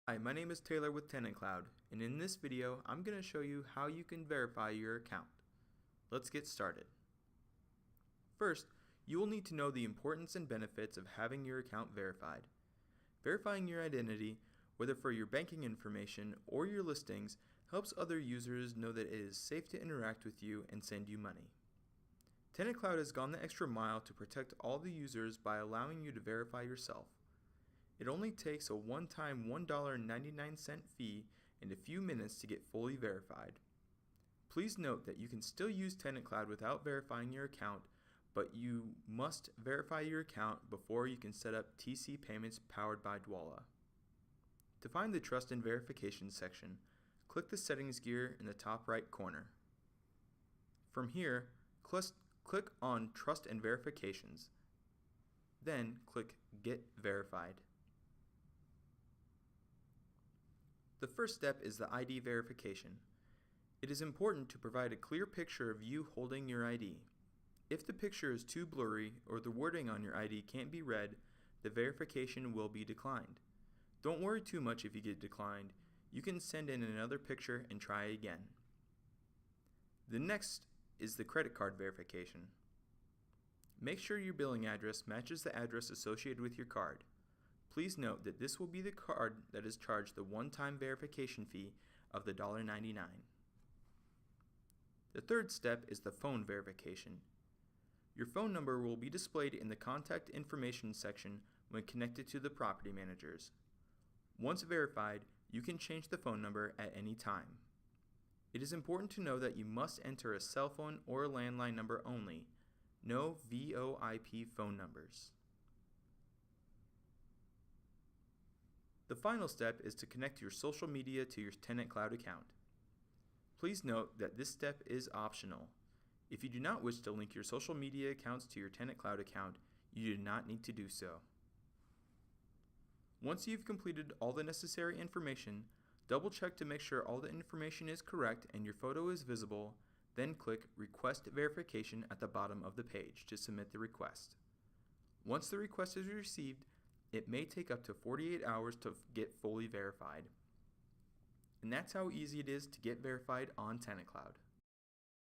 Hi, my name is Taylor with TenantCloud, and in this video, I'm going to show you how you can verify your account. Let's get started. First, you will need to know the importance and benefits of having your account verified. Verifying your identity, whether for your banking information or your listings, helps other users know that it is safe to interact with you and send you money. TenantCloud has gone the extra mile to protect all the users by allowing you to verify yourself. It only takes a one-time $1.99 fee and a few minutes to get fully verified. Please note that you can still use TenantCloud without verifying your account, but you must verify your account before you can set up TC payments powered by Dwolla. To find the Trust and Verification section, click the settings gear in the top right corner. From here, click on Trust and Verifications. Then click Get Verified. The first step is the ID verification. It is important to provide a clear picture of you holding your ID. If the picture is too blurry or the wording on your ID can't be read, the verification will be declined. Don't worry too much if you get declined. You can send in another picture and try again. The next is the credit card verification. Make sure your billing address matches the address associated with your card. Please note that this will be the card that is charged the one-time verification fee of the $1.99. The third step is the phone verification. Your phone number will be displayed in the contact information section when connected to the property managers. Once verified, you can change the phone number at any time. It is important to know that you must enter a cell phone or a landline number only, no VoIP phone numbers. The final step is to connect your social media to your TenantCloud account. Please note that this step is optional. If you do not wish to link your social media accounts to your TenantCloud account, you do not need to do so. Once you've completed all the necessary information, double check to make sure all the information is correct and your photo is visible, then click Request Verification at the bottom of the page to submit the request. Once the request is received, it may take up to 48 hours to get fully verified. And that's how easy it is to get verified on TenantCloud.